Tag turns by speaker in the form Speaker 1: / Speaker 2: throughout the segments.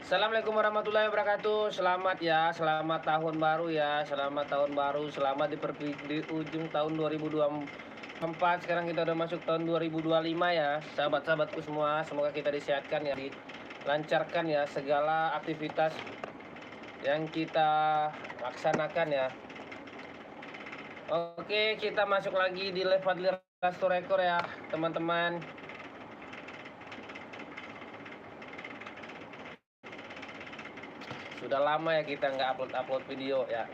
Speaker 1: Assalamualaikum warahmatullahi wabarakatuh. Selamat tahun baru ya. Selamat tahun baru. Selamat di ujung tahun 2024. Sekarang kita udah masuk tahun 2025 ya. Sahabat-sahabatku semua, semoga kita disehatkan ya, dilancarkan ya segala aktivitas yang kita laksanakan ya. Oke, kita masuk lagi di live Fadli Rasto Rekor ya, teman-teman. Sudah lama ya kita nggak upload video ya.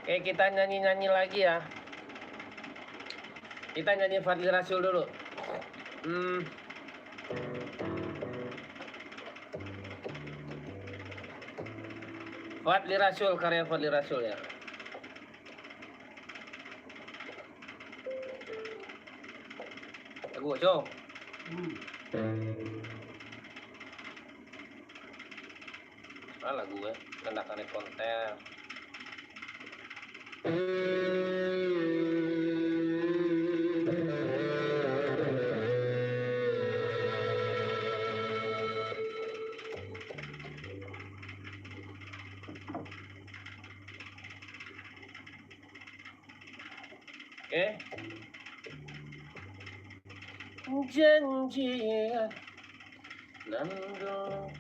Speaker 1: Oke, kita nyanyi lagi ya. Kita nyanyi Fadli Rasul dulu. Fadli Rasul, karya Fadli Rasul ya. Lagu coba. Lagu gue kendakan konten. Oke. Janjian nando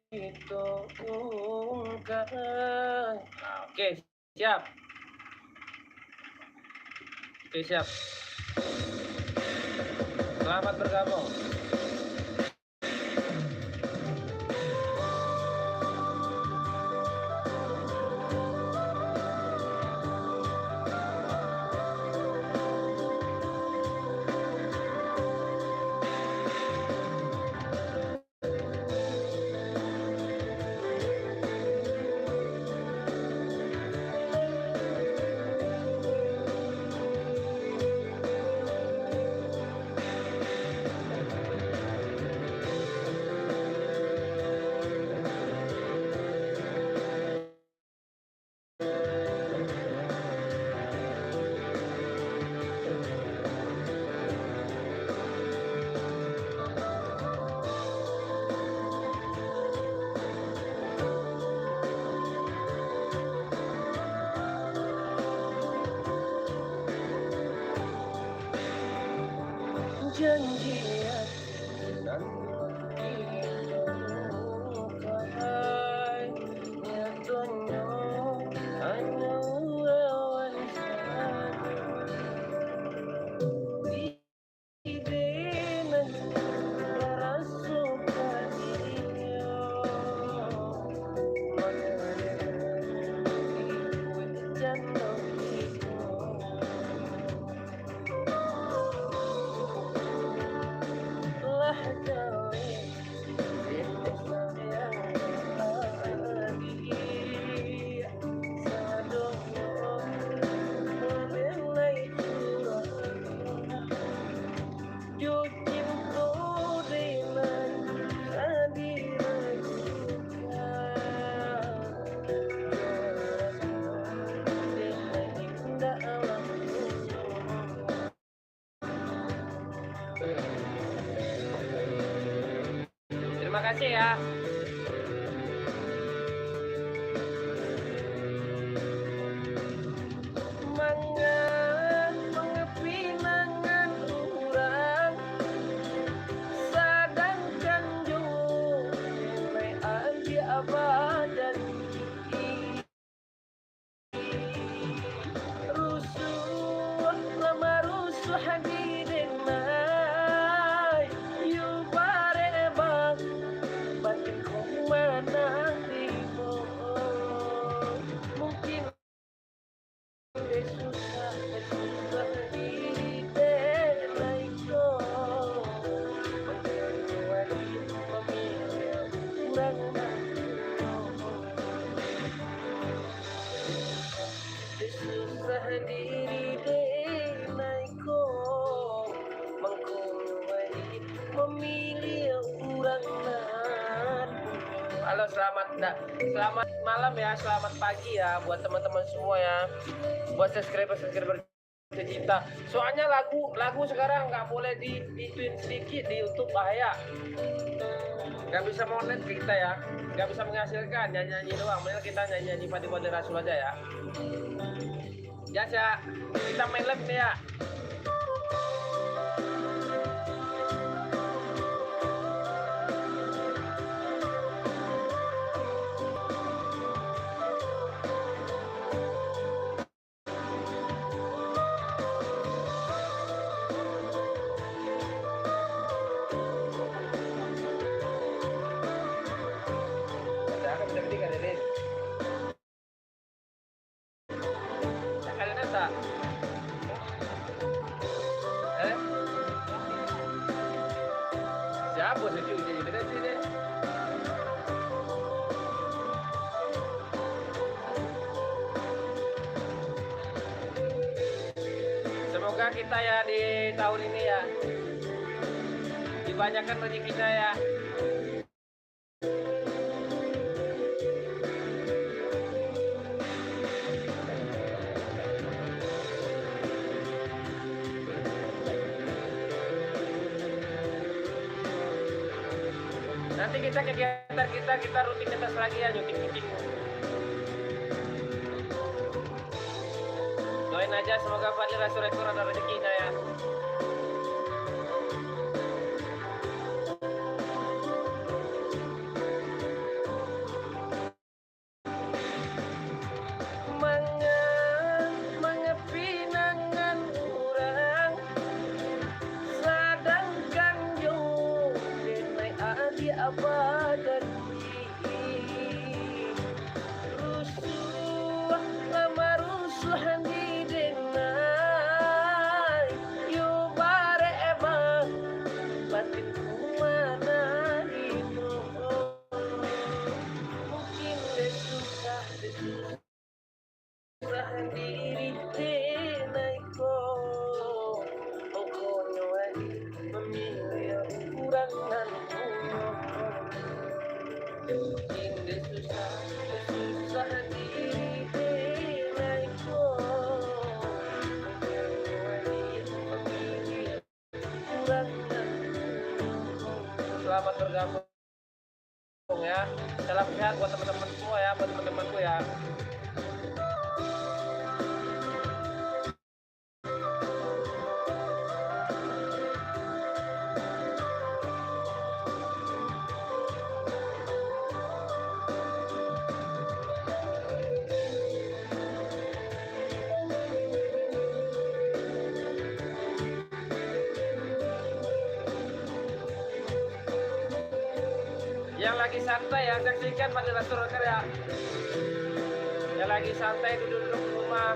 Speaker 1: kita ungkapkan. Oke, siap. Oke, siap. Selamat bergabung. Janjian nando kita ungkapkan. Nyatanya hanya lawan saja. Idenan rasukan dia. Terima kasih ya. Mengepinangan urang sedangkan nilai adi abadan rusuh lama rusuh hadirin mungkin susah di belaiku memilih kurang susah diri belaiku mengkuai memilih kurang. Halo, selamat malam ya, selamat pagi ya buat teman-teman semua ya, buat subscriber tercinta. Soalnya lagu sekarang nggak boleh di tweet sedikit di YouTube, bahaya. Gak bisa monet kita ya, gak bisa menghasilkan nyanyi-nyanyi doang. Mending kita nyanyi-nyanyi Fatih Rasul aja ya. Ya, kita main live nih ya. Siapa sih jadi beda sini? Semoga kita ya di tahun ini ya dibanyakan rezekinya ya. Nanti kita kegiatan kita rutinitas lagi ya, nyuting. Doain aja semoga Fatih Rasul Rekor ada rezekinya ya. Selamat bergabung ya. Salam sehat buat teman-teman semua ya, buat teman-temanku ya. Yang lagi santai ya, saksikan Fatih Rasul Rekor ya. Yang lagi santai duduk-duduk di rumah.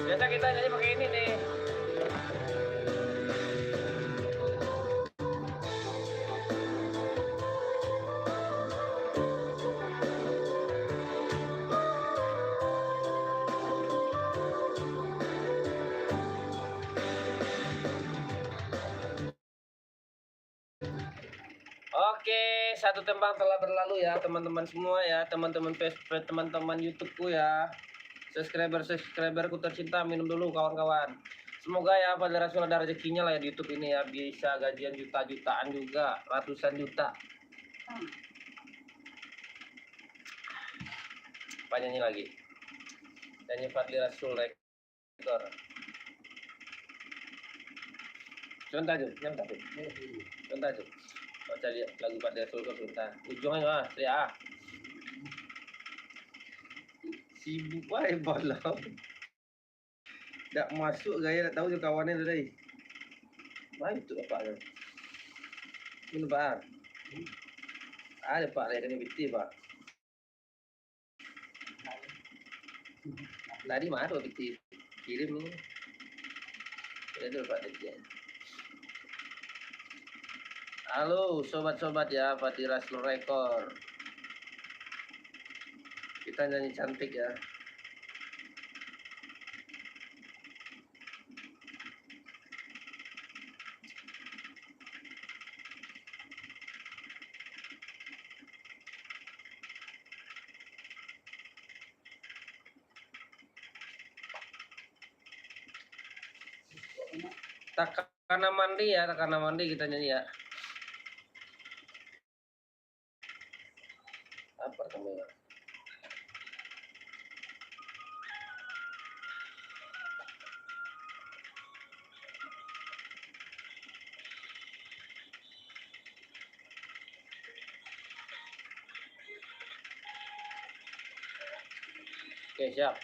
Speaker 1: Biasa kita nyanyi pakai ini nih. Oke, satu tembang telah berlalu ya teman-teman semua ya, teman-teman Facebook, teman-teman YouTubeku ya, subscriberku tercinta, minum dulu kawan-kawan. Semoga ya Fatih Rasul ada rezekinya lah ya di YouTube ini ya, bisa gajian juta-jutaan juga, ratusan juta. Apa nyanyi lagi? Nyanyi Fatih Rasul Rekor. Sebentar aja. Baca lihat lagu Fatih Rasul Rekor sebentar. Ujungnya mah, ya. Sibuk wae bolau. Tak masuk gaya, tak tahu je kawannya tadi. Mana itu apa tu? Mana pak? Ada pak, ada kena biti pak. Lari mana tu biti? Kirim ni. Ada pak dia. Halo sobat-sobat ya, Fatih Rasul Rekor. Kita nyanyi cantik ya. Tak Karena mandi ya, karena mandi kita nyanyi ya. Apa kamu ya? Oke, siap.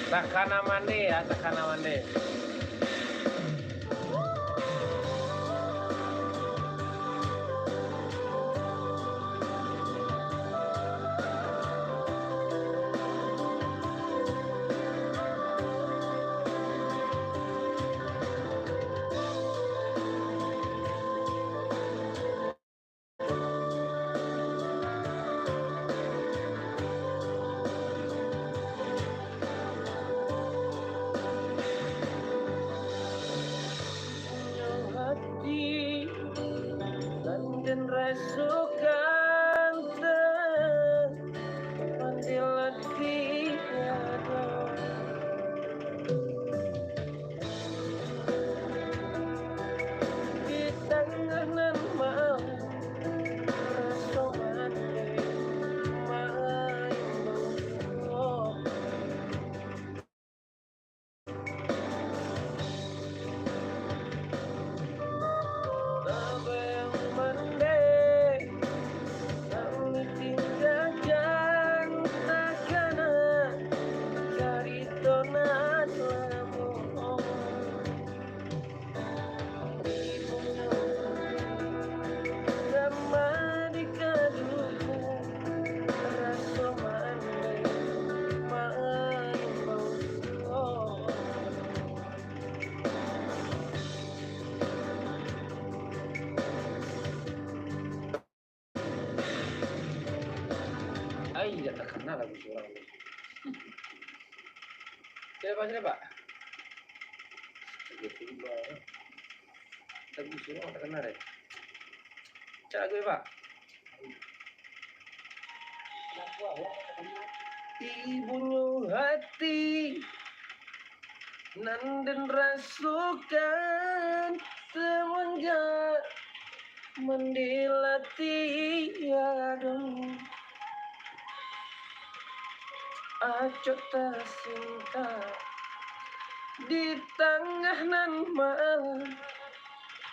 Speaker 1: Takana mandi ya, takana mandi. Dan rasukan mandilati di tengah nan malam rasukan tidak terkenal lagu surang ini. Siapa? Tiba-tiba lagu surang terkenal deh. Cak lagu Pak. Ibunya hati nan dan rasukan semenjak mendilati adem. Aco tersinta di tengah nan malam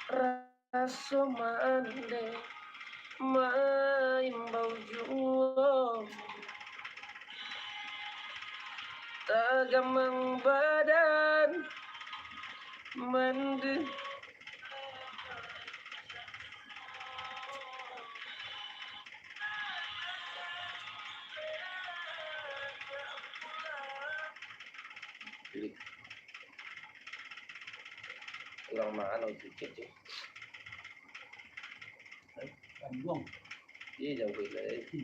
Speaker 1: rasa mande main bau jual tagamang badan mandi kurang mahal sedikit sih. Buang. Iya jauh lagi.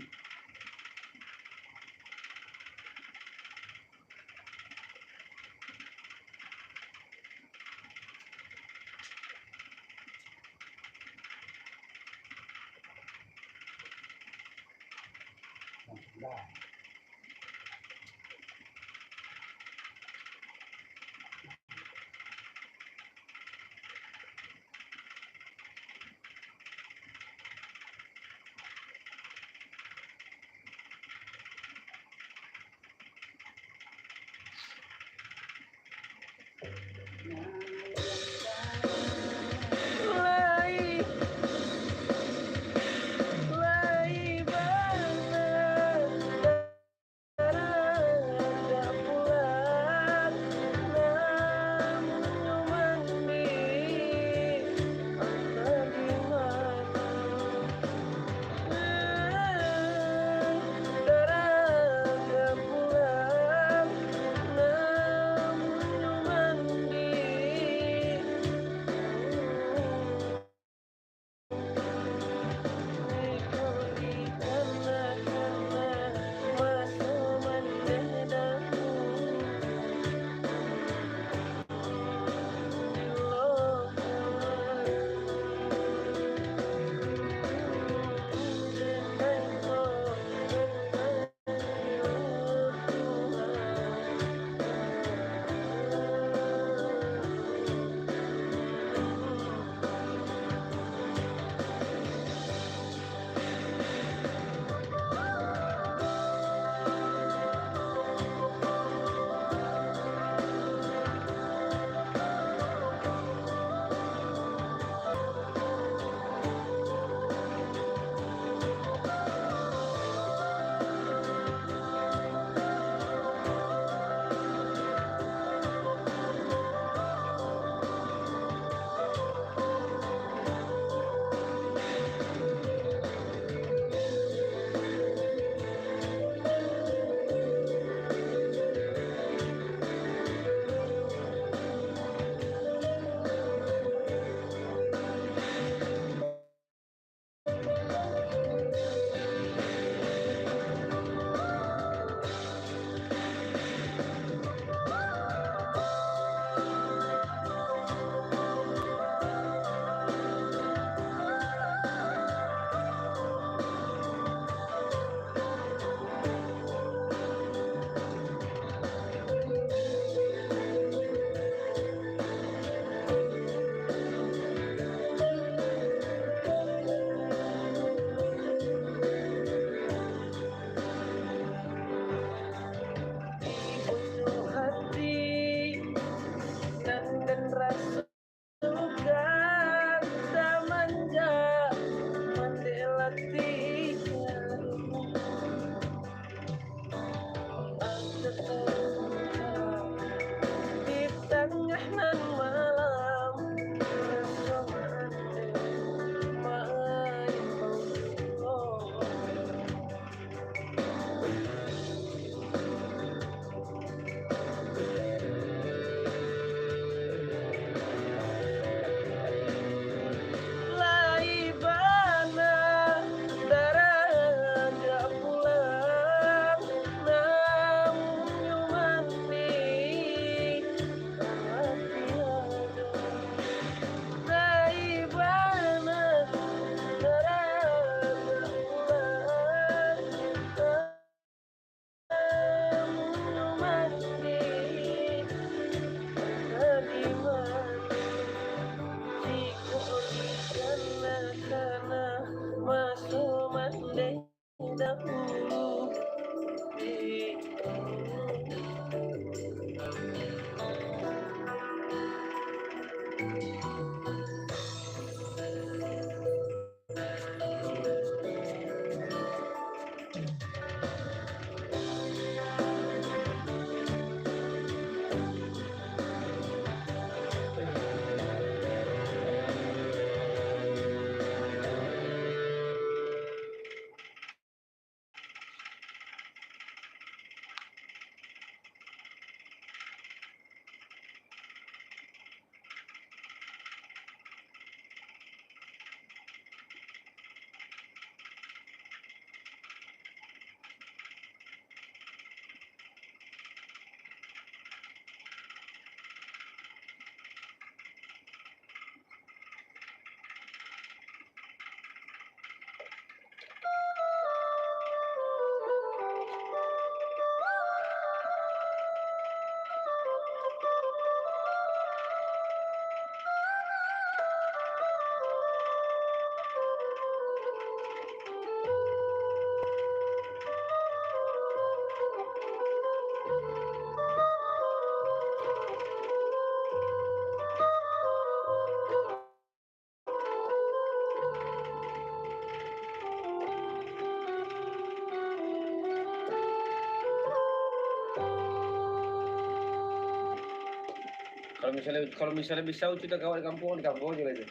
Speaker 1: Kalau misalnya bisa ucu tak kawan di kampung aja lah itu.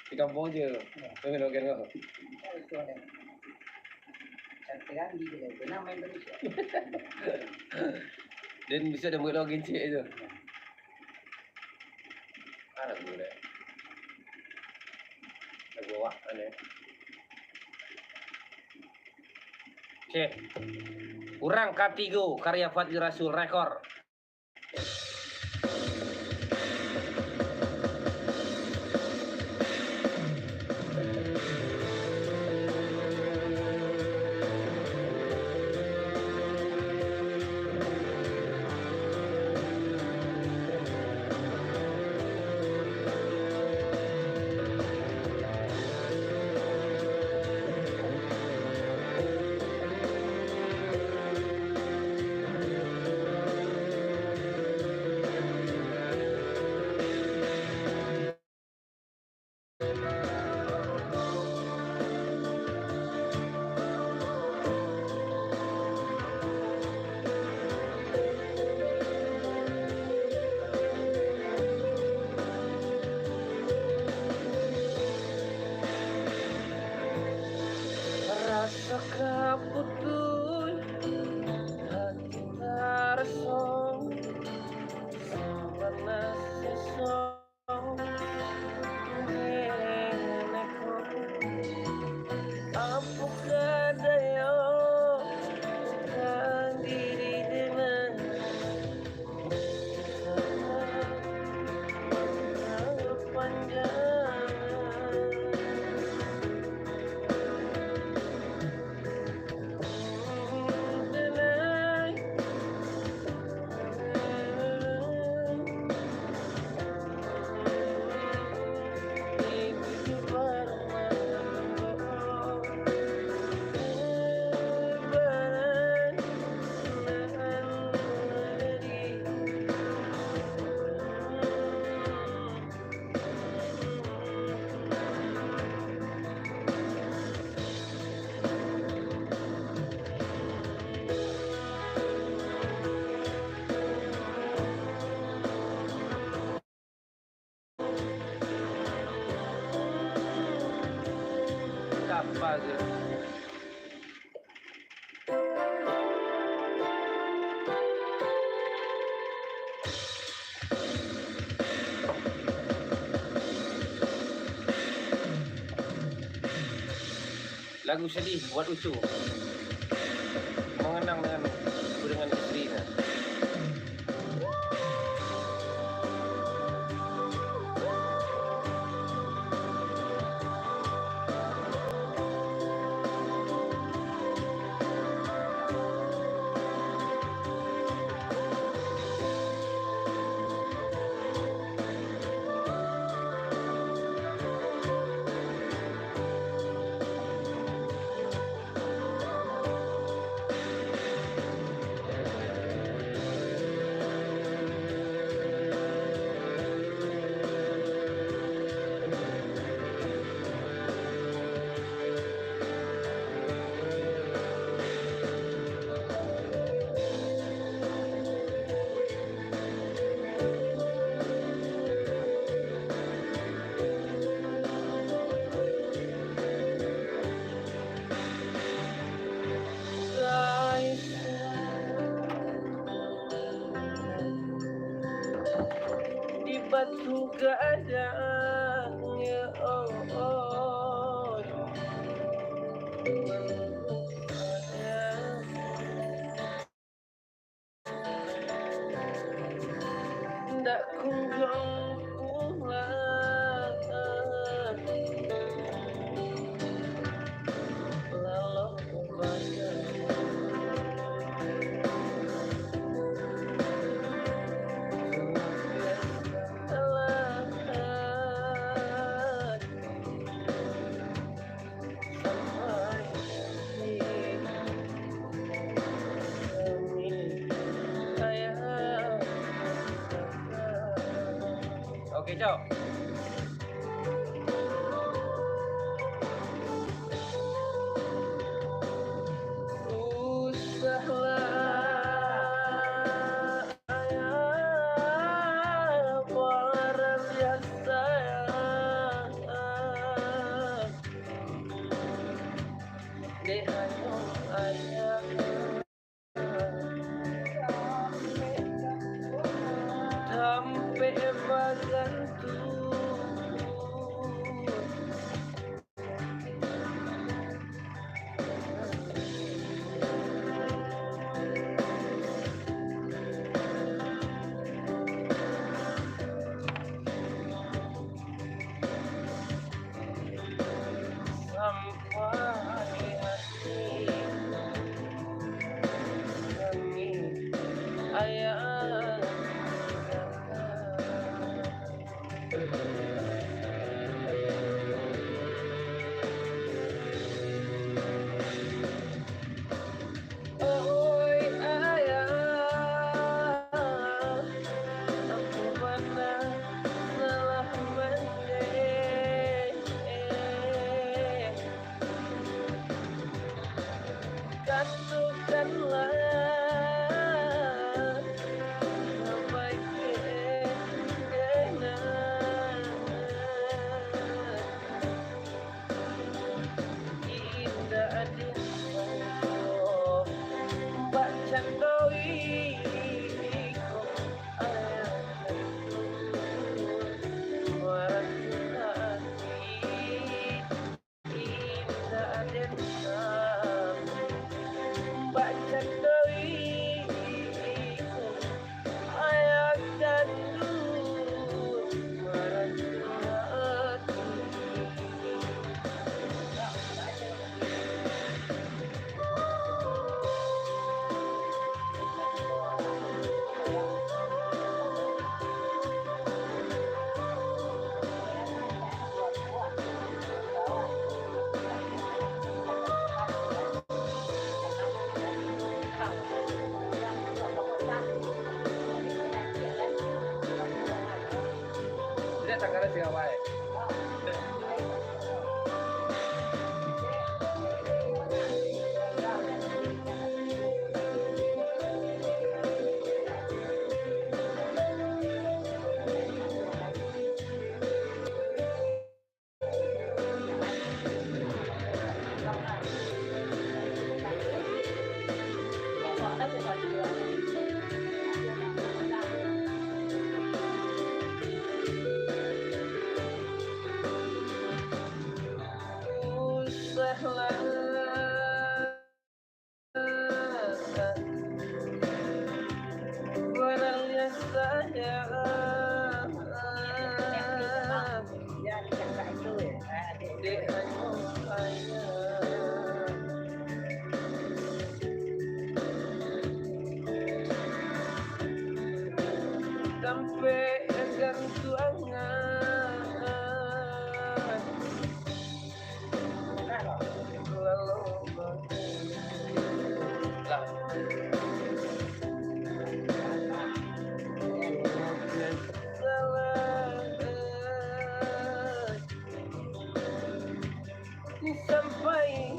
Speaker 1: Di kampung aja. Pengen oke enggak?
Speaker 2: Itu ada. Cantik di gitu. Nama Indonesia.
Speaker 1: Dan bisa ada buat login sih itu. Ada gue. Ada bawa aneh. Oke. Urang Katigo karya Fatih Rasul rekor. Rasa kaputuh hati tersong panas sesong nenekku apakah daya kan diri dengan panjang apa gitu. Lagu sedih buat Ucu mengenang dengan istrinya. Di batu gadang ya oh ndak kunjung pulang lalu banyak Oke, Cok. Usahlah ayah Tidak tanggalnya sih awal. Sampai gantuangan sampai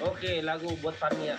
Speaker 1: Oke, lagu buat Fania.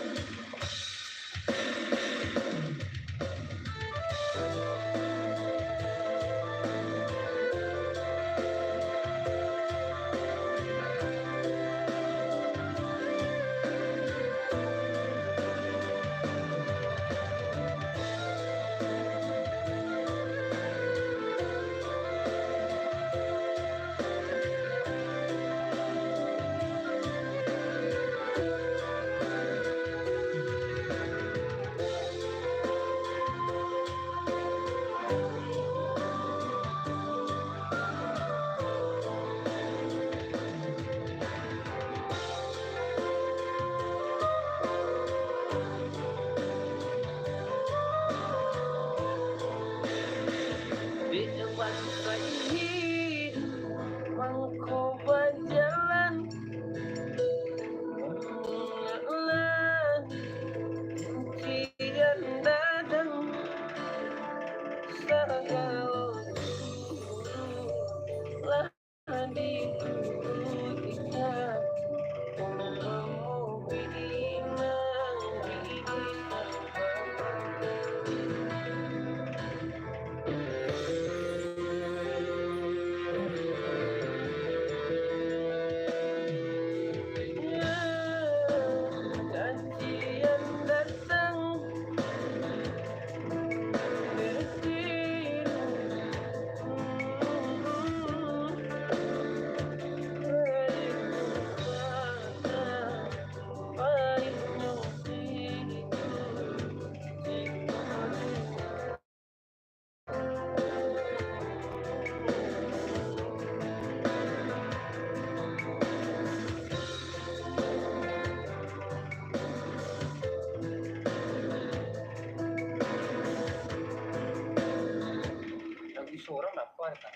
Speaker 1: orang dapat tak?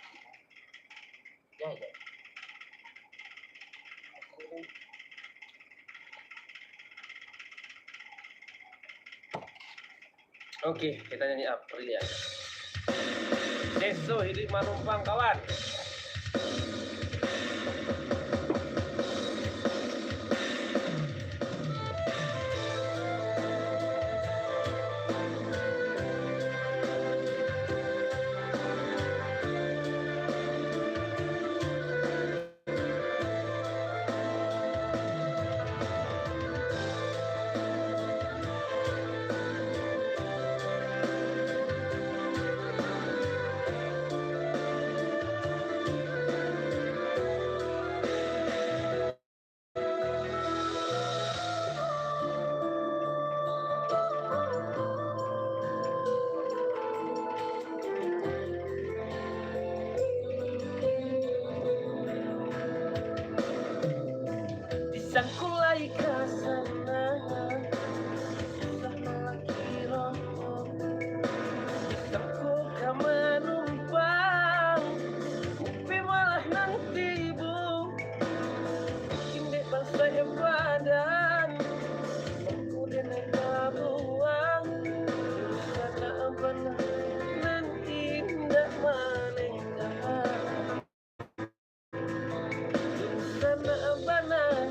Speaker 1: Ya ya. Oke, kita nyanyi April ya. Deso hidup manumpang kawan. Disangkulai kasana susah lagi rokok disangkul ka menumpang tapi malah nanti bu mungkin dek bangsa yang badan aku dan buang karena benar nanti tidak manehkan sana benar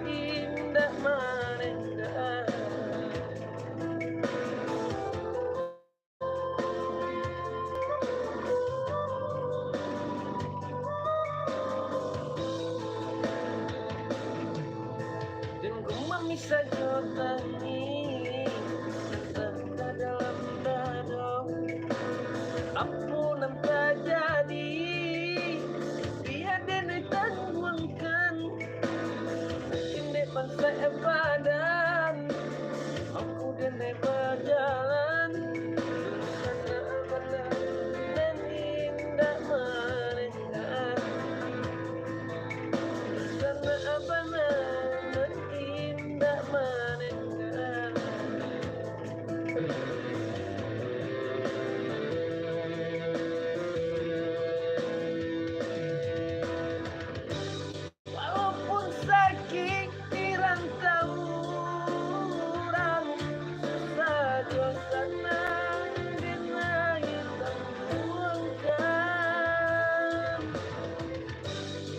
Speaker 1: indah manehkan dan ku memisah jotangi serta dalam dado ampunan tak jadi biar dene tangguhkan ini bangsa badan aku dene berjalan sana benar dan indah manehkan sana benar dan indah manehkan walaupun sakit di rantau orang susah suasana dena hitam buangkan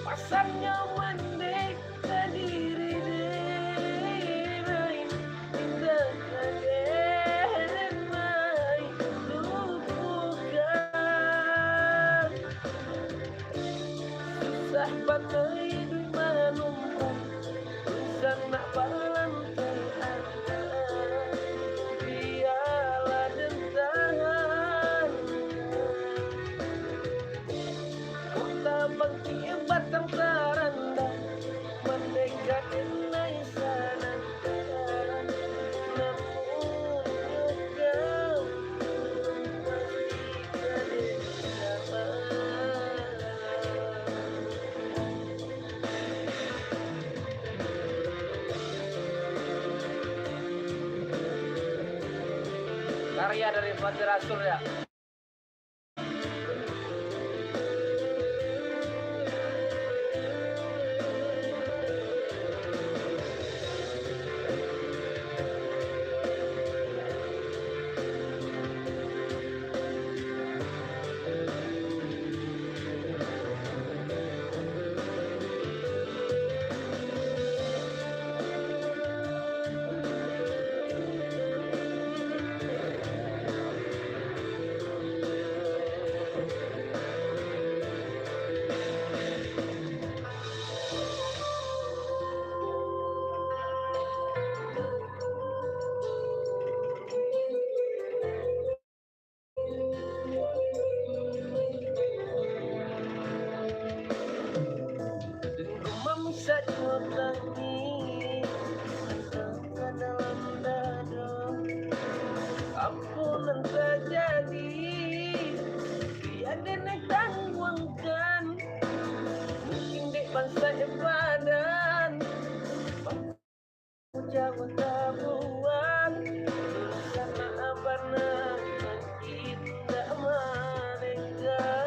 Speaker 1: pasangnya mendek sendiri diri indah kaget mai lupukan susah pakai duit manumpang sana palantai ada biarlah dentangan kota bangki batang teranda mendekat enai sana namun kau masih jadi zaman. Karya dari Fatih Rasul ya. Sajotangi serta dalam dado ampunan terjadi biar dene tangguhkan mungkin dek bangsa badan aku jago tabuan sana benar tidak manehkan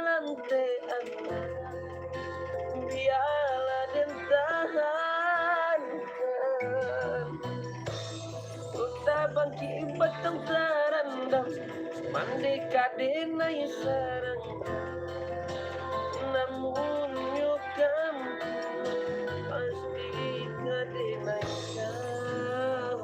Speaker 1: lantean biarlah den tahankan uta bangki batang sarandang mandi kadenai sarang namun nyukam pasti kadenai kau.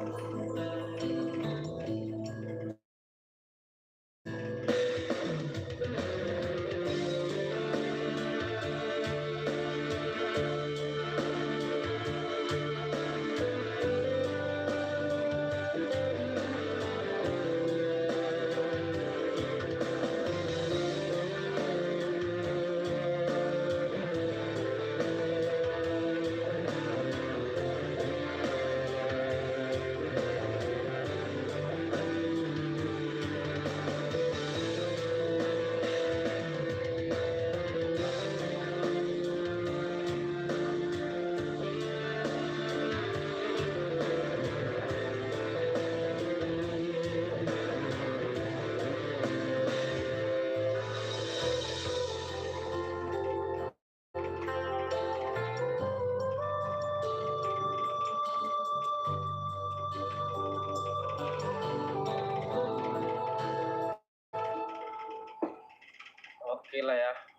Speaker 1: Oke lah ya.